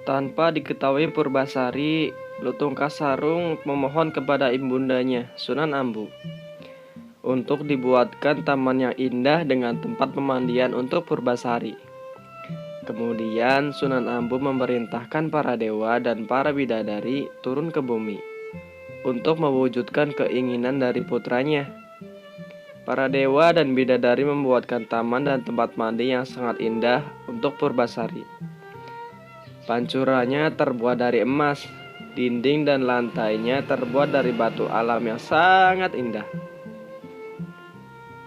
Tanpa diketahui Purbasari, Lutung Kasarung memohon kepada ibundanya, Sunan Ambu, untuk dibuatkan taman yang indah dengan tempat pemandian untuk Purbasari. Kemudian Sunan Ambu memerintahkan para dewa dan para bidadari turun ke bumi untuk mewujudkan keinginan dari putranya. Para dewa dan bidadari membuatkan taman dan tempat mandi yang sangat indah untuk Purbasari. Pancurannya terbuat dari emas, dinding dan lantainya terbuat dari batu alam yang sangat indah.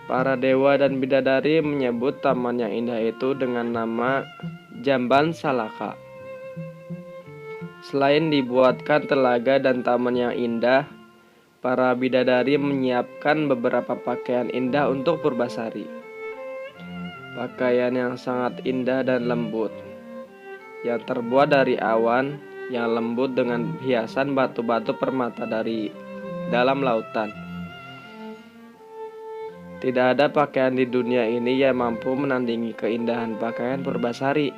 Para dewa dan bidadari menyebut taman yang indah itu dengan nama Jamban Salaka. Selain dibuatkan telaga dan taman yang indah, para bidadari menyiapkan beberapa pakaian indah untuk Purbasari. Pakaian yang sangat indah dan lembut, yang terbuat dari awan yang lembut dengan hiasan batu-batu permata dari dalam lautan. Tidak ada pakaian di dunia ini yang mampu menandingi keindahan pakaian Purbasari.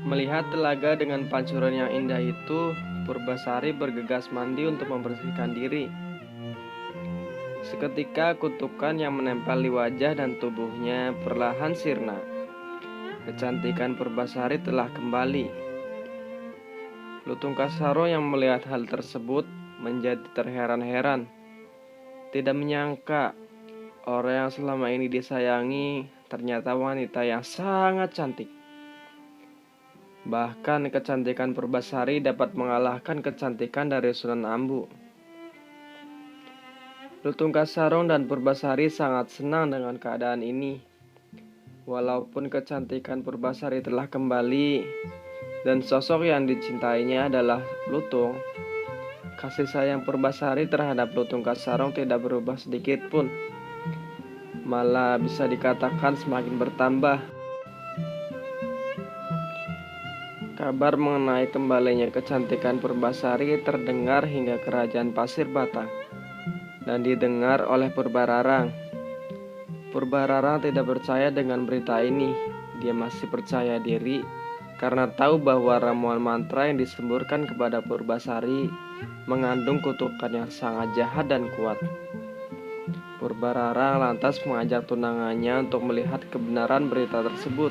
Melihat telaga dengan pancuran yang indah itu, Purbasari bergegas mandi untuk membersihkan diri. Seketika kutukan yang menempel di wajah dan tubuhnya perlahan sirna. Kecantikan Purbasari telah kembali. Lutung Kasarung yang melihat hal tersebut menjadi terheran-heran. Tidak menyangka orang yang selama ini disayangi ternyata wanita yang sangat cantik. Bahkan kecantikan Purbasari dapat mengalahkan kecantikan dari Sunan Ambu. Lutung Kasarung dan Purbasari sangat senang dengan keadaan ini. Walaupun kecantikan Purbasari telah kembali dan sosok yang dicintainya adalah Lutung, kasih sayang Purbasari terhadap Lutung Kasarung tidak berubah sedikit pun. Malah bisa dikatakan semakin bertambah. Kabar mengenai kembalinya kecantikan Purbasari terdengar hingga kerajaan Pasir Batang dan didengar oleh Purbararang. Purbararang tidak percaya dengan berita ini. Dia masih percaya diri karena tahu bahwa ramuan mantra yang disemburkan kepada Purbasari mengandung kutukan yang sangat jahat dan kuat. Purbararang lantas mengajak tunangannya untuk melihat kebenaran berita tersebut.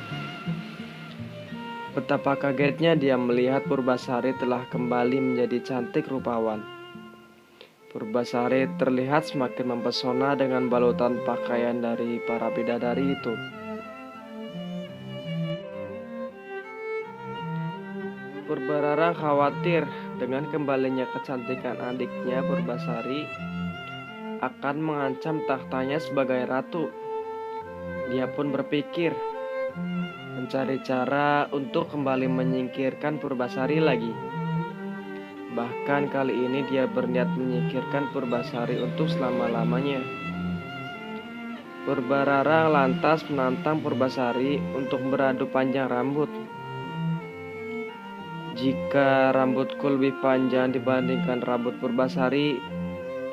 Betapa kagetnya dia melihat Purbasari telah kembali menjadi cantik rupawan. Purbasari terlihat semakin mempesona dengan balutan pakaian dari para bidadari itu. Purbararang khawatir dengan kembalinya kecantikan adiknya Purbasari akan mengancam tahtanya sebagai ratu. Dia pun berpikir mencari cara untuk kembali menyingkirkan Purbasari lagi. Bahkan kali ini dia berniat menyingkirkan Purbasari untuk selama-lamanya. Purbararang lantas menantang Purbasari untuk beradu panjang rambut. Jika rambutku lebih panjang dibandingkan rambut Purbasari,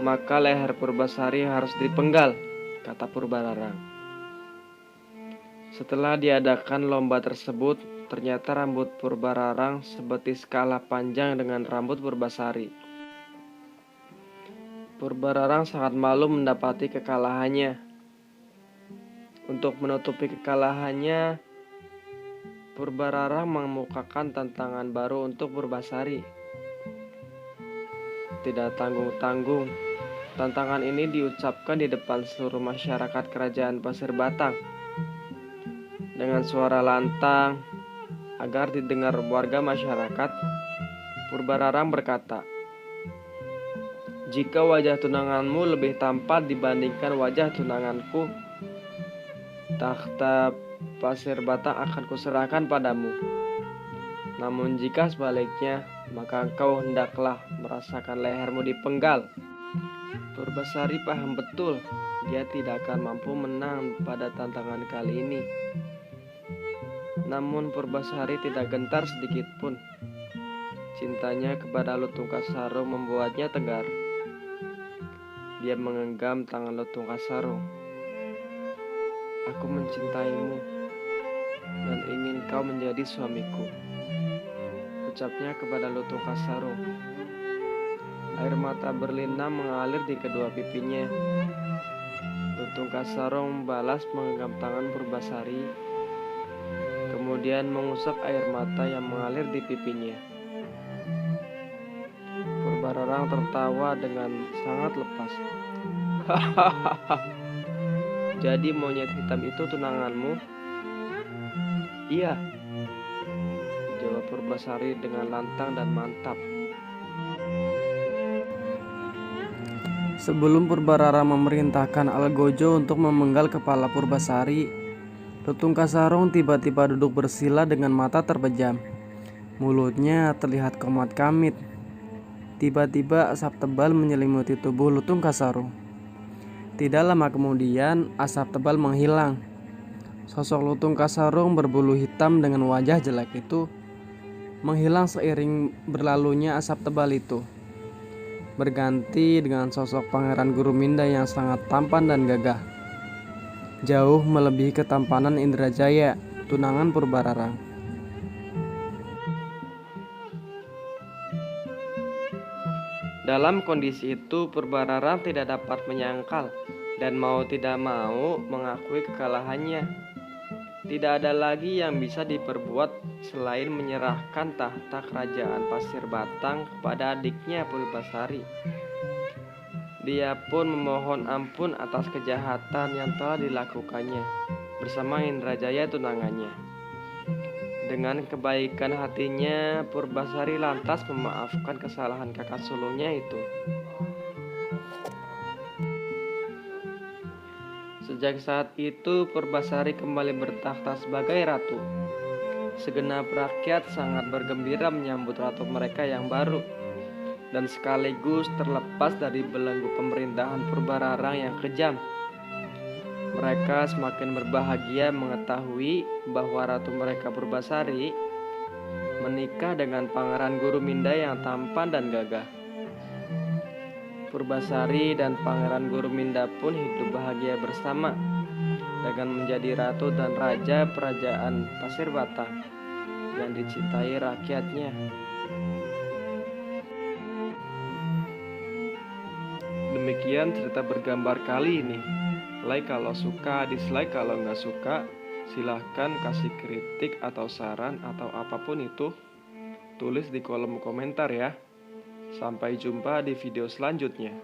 maka leher Purbasari harus dipenggal, kata Purbararang. Setelah diadakan lomba tersebut, ternyata rambut Purbararang sebetis kalah panjang dengan rambut Purbasari. Purbararang sangat malu mendapati kekalahannya. Untuk menutupi kekalahannya, Purbararang mengemukakan tantangan baru untuk Purbasari. Tidak tanggung-tanggung, tantangan ini diucapkan di depan seluruh masyarakat kerajaan Pasir Batang. Dengan suara lantang, agar didengar warga masyarakat, Purbararang berkata, "Jika wajah tunanganmu lebih tampan dibandingkan wajah tunanganku, takhta Pasir Batang akan kuserahkan padamu. Namun jika sebaliknya, maka engkau hendaklah merasakan lehermu dipenggal." Purbasari paham betul dia tidak akan mampu menang pada tantangan kali ini. Namun Purbasari tidak gentar sedikit pun. Cintanya kepada Lutung Kasarung membuatnya tegar. Dia menggenggam tangan Lutung Kasarung. Aku mencintaimu dan ingin kau menjadi suamiku, ucapnya kepada Lutung Kasarung. Air mata berlinang mengalir di kedua pipinya. Lutung Kasarung membalas menggenggam tangan Purbasari, kemudian mengusap air mata yang mengalir di pipinya. Purbararang tertawa dengan sangat lepas. Hahaha, jadi monyet hitam itu tunanganmu? Iya, jawab Purbasari dengan lantang dan mantap. Sebelum Purbararang memerintahkan Algojo untuk memenggal kepala Purbasari, Lutung Kasarung tiba-tiba duduk bersila dengan mata terpejam. Mulutnya terlihat komat kamit. Tiba-tiba asap tebal menyelimuti tubuh Lutung Kasarung. Tidak lama kemudian, asap tebal menghilang. Sosok Lutung Kasarung berbulu hitam dengan wajah jelek itu menghilang seiring berlalunya asap tebal itu, berganti dengan sosok Pangeran Guruminda yang sangat tampan dan gagah, jauh melebihi ketampanan Indrajaya, tunangan Purbararang. Dalam kondisi itu, Purbararang tidak dapat menyangkal dan mau tidak mau mengakui kekalahannya. Tidak ada lagi yang bisa diperbuat selain menyerahkan tahta kerajaan Pasir Batang kepada adiknya Purbasari. Dia pun memohon ampun atas kejahatan yang telah dilakukannya bersama Indrajaya tunangannya. Dengan kebaikan hatinya, Purbasari lantas memaafkan kesalahan kakak sulungnya itu. Sejak saat itu, Purbasari kembali bertakhta sebagai ratu. Segenap rakyat sangat bergembira menyambut ratu mereka yang baru, dan sekaligus terlepas dari belenggu pemerintahan Purbararang yang kejam. Mereka semakin berbahagia mengetahui bahwa ratu mereka Purbasari menikah dengan Pangeran Guruminda yang tampan dan gagah. Purbasari dan Pangeran Guruminda pun hidup bahagia bersama dengan menjadi ratu dan raja kerajaan Pasir Batang yang dicintai rakyatnya. Demikian cerita bergambar kali ini. Like kalau suka, dislike kalau nggak suka. Silahkan kasih kritik atau saran atau apapun itu, tulis di kolom komentar ya. Sampai jumpa di video selanjutnya.